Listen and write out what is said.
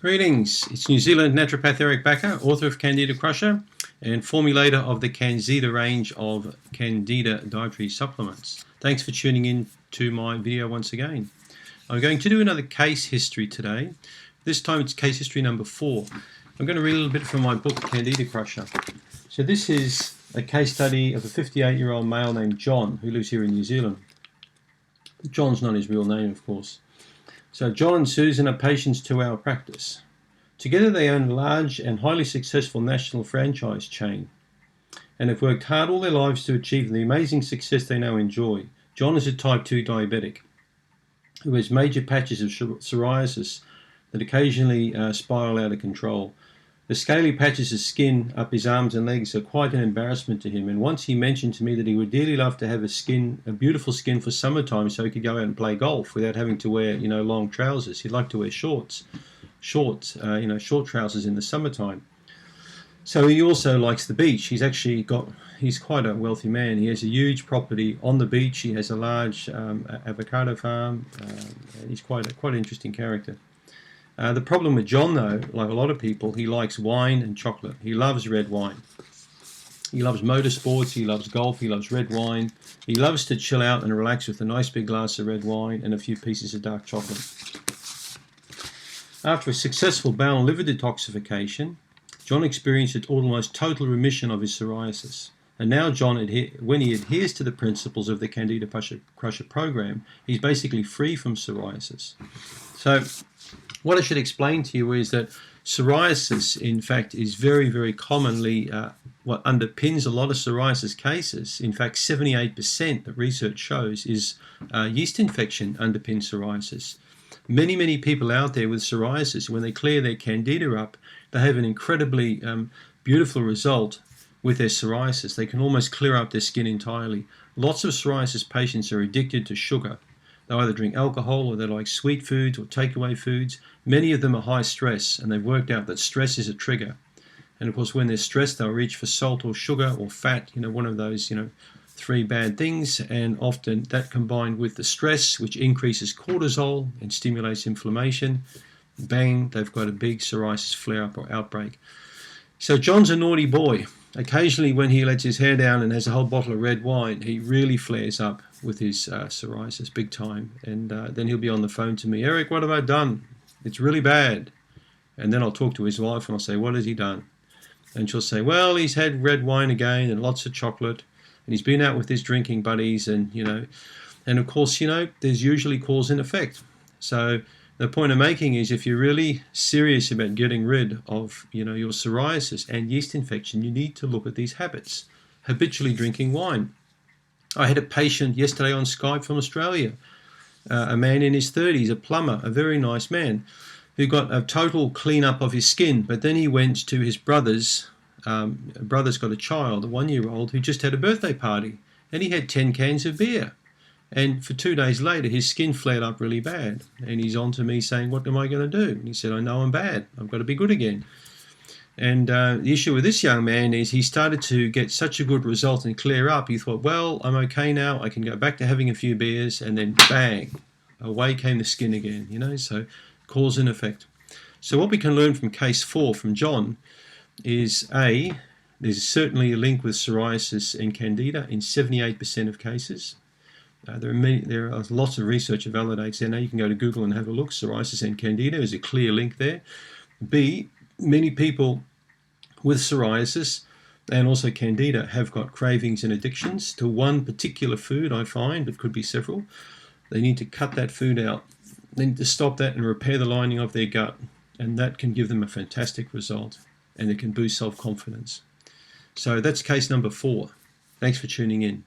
Greetings, it's New Zealand naturopath Eric Backer, author of Candida Crusher and formulator of the Candida range of Candida dietary supplements. Thanks for tuning in to my video once again. I'm going to do another case history today. This time it's case history number 4. I'm going to read a little bit from my book Candida Crusher. So this is a case study of a 58-year-old male named John who lives here in New Zealand. John's not his real name, of course. So John and Susan are patients to our practice. Together they own a large and highly successful national franchise chain and have worked hard all their lives to achieve the amazing success they now enjoy. John is a type 2 diabetic who has major patches of psoriasis that occasionally spiral out of control. The scaly patches of skin up his arms and legs are quite an embarrassment to him, and once he mentioned to me that he would dearly love to have a beautiful skin for summertime so he could go out and play golf without having to wear, long trousers. He'd like to wear short trousers in the summertime. So he also likes the beach. He's quite a wealthy man. He has a huge property on the beach. He has a large avocado farm. He's quite an interesting character. The problem with John, though, like a lot of people, he likes wine and chocolate. He loves red wine. He loves motorsports, he loves golf, he loves red wine. He loves to chill out and relax with a nice big glass of red wine and a few pieces of dark chocolate. After a successful bowel and liver detoxification, John experienced an almost total remission of his psoriasis. And now John, when he adheres to the principles of the Candida Crusher program, he's basically free from psoriasis. So what I should explain to you is that psoriasis, in fact, is very, very commonly what underpins a lot of psoriasis cases. In fact, 78% that research shows is yeast infection underpins psoriasis. Many, many people out there with psoriasis, when they clear their candida up, they have an incredibly beautiful result with their psoriasis. They can almost clear up their skin entirely. Lots of psoriasis patients are addicted to sugar. They either drink alcohol or they like sweet foods or takeaway foods. Many of them are high stress, and they've worked out that stress is a trigger. And of course, when they're stressed, they'll reach for salt or sugar or fat, one of those, 3 bad things. And often that combined with the stress, which increases cortisol and stimulates inflammation, bang, they've got a big psoriasis flare-up or outbreak. So John's a naughty boy. Occasionally when he lets his hair down and has a whole bottle of red wine, he really flares up with his psoriasis big time. And then he'll be on the phone to me, Eric, what have I done? It's really bad. And then I'll talk to his wife and I'll say, what has he done? And she'll say, well, he's had red wine again and lots of chocolate. And he's been out with his drinking buddies and of course, there's usually cause and effect. So the point I'm making is if you're really serious about getting rid of, your psoriasis and yeast infection, you need to look at these habits. Habitually drinking wine. I had a patient yesterday on Skype from Australia, a man in his 30s, a plumber, a very nice man, who got a total clean-up of his skin, but then he went to his brother's got a child, a 1-year-old, who just had a birthday party, and he had 10 cans of beer. And for 2 days later, his skin flared up really bad. And he's on to me saying, what am I going to do? And he said, I know I'm bad. I've got to be good again. And the issue with this young man is he started to get such a good result and clear up. He thought, well, I'm okay now. I can go back to having a few beers. And then bang, away came the skin again, so cause and effect. So what we can learn from case 4 from John is there's certainly a link with psoriasis and candida in 78% of cases. There are lots of research that validates that. Now you can go to Google and have a look. Psoriasis and candida is a clear link there. B, many people with psoriasis and also candida have got cravings and addictions to one particular food, I find, but could be several. They need to cut that food out. They need to stop that and repair the lining of their gut. And that can give them a fantastic result. And it can boost self-confidence. So that's case number 4. Thanks for tuning in.